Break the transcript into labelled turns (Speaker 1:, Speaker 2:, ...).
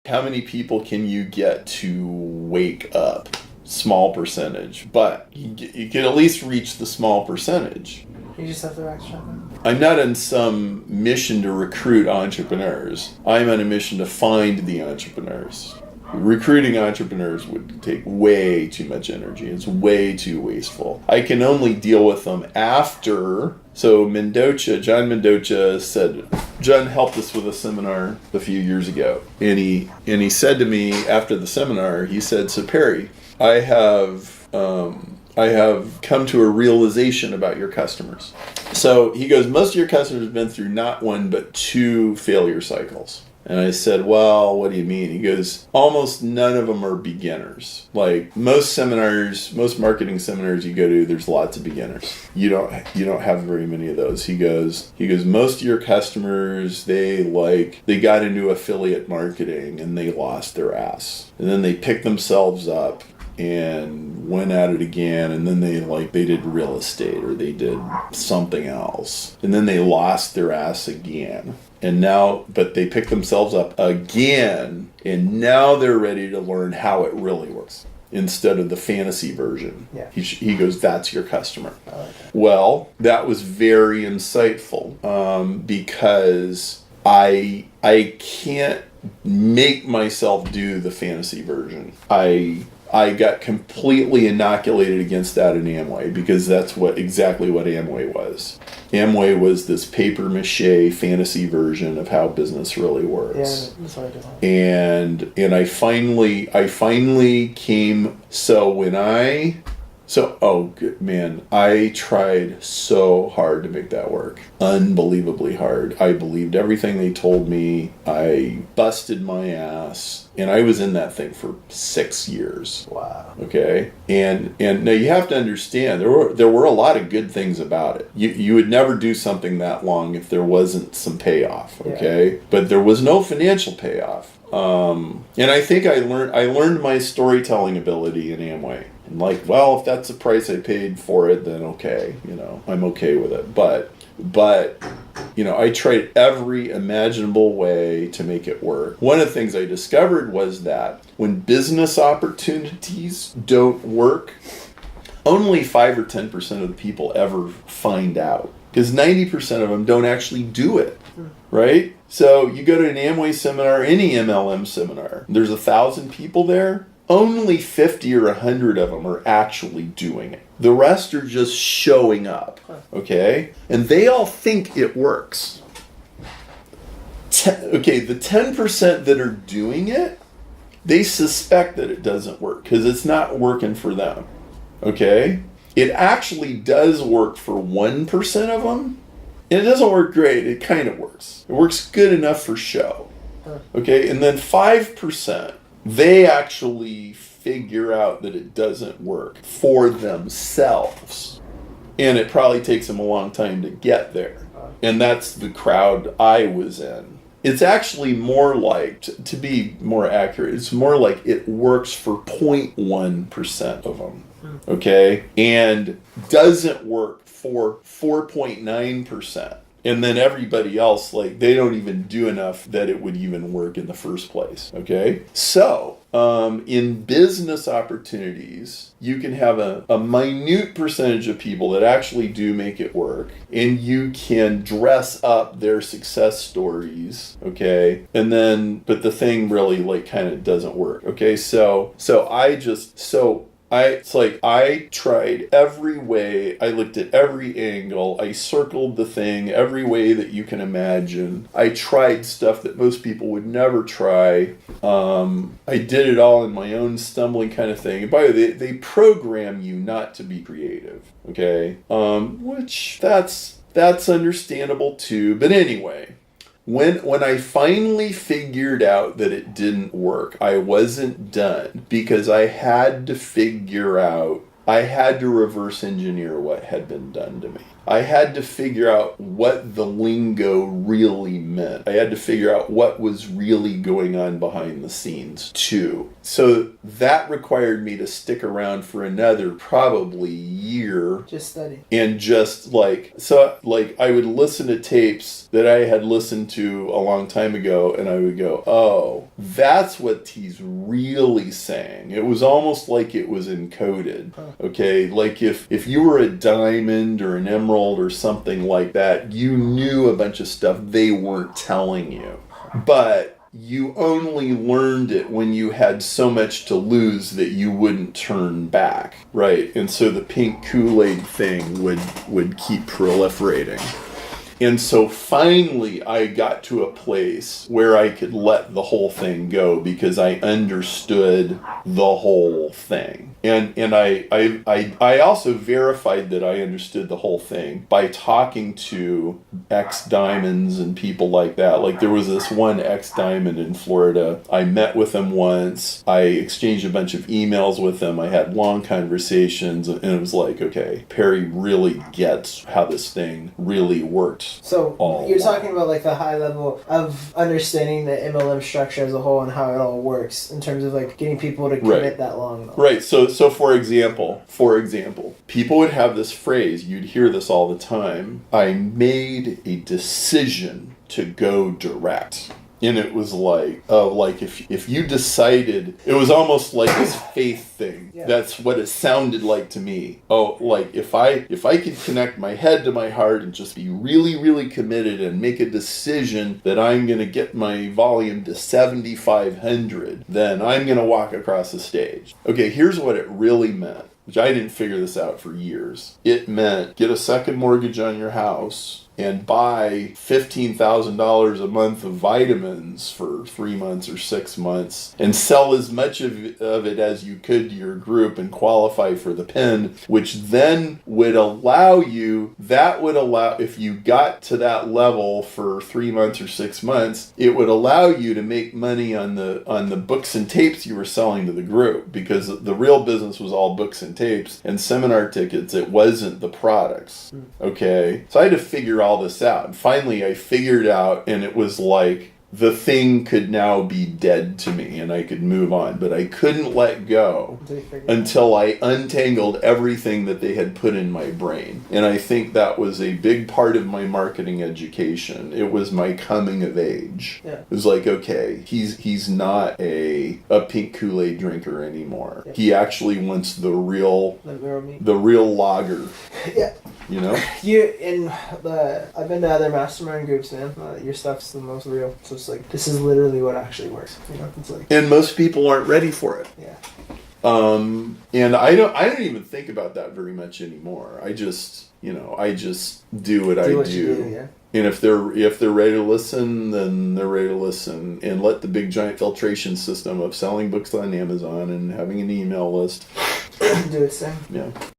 Speaker 1: How many people can you get to wake up? Small percentage, but you can at least reach the small percentage.
Speaker 2: You just have to backtrack.
Speaker 1: I'm not on some mission to recruit entrepreneurs. I'm on a mission to find the entrepreneurs. Recruiting entrepreneurs would take way too much energy. It's way too wasteful. I can only deal with them after. So John Mendoza said, John helped us with a seminar a few years ago. And he said to me after the seminar, he said, so Perry, I have come to a realization about your customers. So he goes, most of your customers have been through not one, but 2 failure cycles. And I said, well, what do you mean? He goes, almost none of them are beginners. Like most marketing seminars you go to, there's lots of beginners. You don't have very many of those. He goes, most of your customers, they got into affiliate marketing and they lost their ass. And then they picked themselves up and went at it again, and then they did real estate or they did something else, and then they lost their ass again, but they picked themselves up again, and now they're ready to learn how it really works instead of the fantasy version.
Speaker 2: Yeah.
Speaker 1: He goes, that's your customer.
Speaker 2: I like that.
Speaker 1: Well, that was very insightful because I can't make myself do the fantasy version. I got completely inoculated against that in Amway because that's exactly what Amway was. Amway was this paper mache fantasy version of how business really works.
Speaker 2: Yeah, that's what I do.
Speaker 1: And I finally came. I tried so hard to make that work. Unbelievably hard. I believed everything they told me. I busted my ass. And I was in that thing for 6 years.
Speaker 2: Wow.
Speaker 1: Okay. And now you have to understand there were a lot of good things about it. You would never do something that long if there wasn't some payoff. Okay. Yeah. But there was no financial payoff. And I think I learned my storytelling ability in Amway. And if that's the price I paid for it, then okay, I'm okay with it. But I tried every imaginable way to make it work. One of the things I discovered was that when business opportunities don't work, only 5 or 10% of the people ever find out, because 90% of them don't actually do it, right? So you go to an Amway seminar, any MLM seminar, there's 1,000 people there. Only 50 or 100 of them are actually doing it. The rest are just showing up, okay? And they all think it works. The 10% that are doing it, they suspect that it doesn't work because it's not working for them, okay? It actually does work for 1% of them. And it doesn't work great, it kind of works. It works good enough for show, okay? And then 5%, they actually figure out that it doesn't work for themselves. And it probably takes them a long time to get there. And that's the crowd I was in. It's actually more like, to be more accurate, it's more like it works for 0.1% of them. Okay? And doesn't work for 4.9%. And then everybody else, they don't even do enough that it would even work in the first place, okay? So, in business opportunities, you can have a minute percentage of people that actually do make it work, and you can dress up their success stories, okay? But the thing really, kind of doesn't work, okay? I tried every way, I looked at every angle, I circled the thing every way that you can imagine. I tried stuff that most people would never try. I did it all in my own stumbling kind of thing. And by the way, they program you not to be creative, okay? Which that's understandable too. But anyway, when I finally figured out that it didn't work, I wasn't done because I had to reverse engineer what had been done to me. I had to figure out what the lingo really meant. I had to figure out what was really going on behind the scenes too. So that required me to stick around for another probably year.
Speaker 2: Just study.
Speaker 1: And just I would listen to tapes that I had listened to a long time ago, and I would go, oh, that's what he's really saying. It was almost like it was encoded. Okay, like if you were a diamond or an emerald or something like that, you knew a bunch of stuff they weren't telling you. But you only learned it when you had so much to lose that you wouldn't turn back, right? And so the pink Kool-Aid thing would keep proliferating. And so finally I got to a place where I could let the whole thing go because I understood the whole thing. And I also verified that I understood the whole thing by talking to ex-diamonds and people like that. Like there was this one ex-diamond in Florida. I met with him once. I exchanged a bunch of emails with him. I had long conversations, and it was like, okay, Perry really gets how this thing really works.
Speaker 2: So you're talking about like the high level of understanding the MLM structure as a whole and how it all works in terms of like getting people to commit that long.
Speaker 1: Right. So for example, people would have this phrase, you'd hear this all the time. I made a decision to go direct. And it was like, if you decided, it was almost like this faith thing. Yeah. That's what it sounded like to me. Oh, like if I could connect my head to my heart and just be really, really committed and make a decision that I'm going to get my volume to 7,500, then I'm going to walk across the stage. Okay, here's what it really meant, which I didn't figure this out for years. It meant get a second mortgage on your house and buy $15,000 a month of vitamins for 3 months or 6 months and sell as much of it as you could to your group and qualify for the PIN, which then would allow you, if you got to that level for 3 months or 6 months, it would allow you to make money on the books and tapes you were selling to the group, because the real business was all books and tapes and seminar tickets. It wasn't the products. Okay? So I had to figure all this out. And finally I figured out, and it was like the thing could now be dead to me and I could move on, but I couldn't let go until I untangled everything that they had put in my brain. And I think that was a big part of my marketing education. It was my coming of age. Yeah. It was like, okay, he's not a pink Kool-Aid drinker anymore. Yeah. He actually wants the real lager. Yeah. You know?
Speaker 2: I've been to other mastermind groups, man. Your stuff's the most real. So it's like, this is literally what actually works. You know, it's like,
Speaker 1: and most people aren't ready for it.
Speaker 2: Yeah.
Speaker 1: And I don't even think about that very much anymore. I just do what I do. Yeah. And if they're ready to listen, then they're ready to listen. And let the big giant filtration system of selling books on Amazon and having an email list
Speaker 2: do its thing.
Speaker 1: Yeah.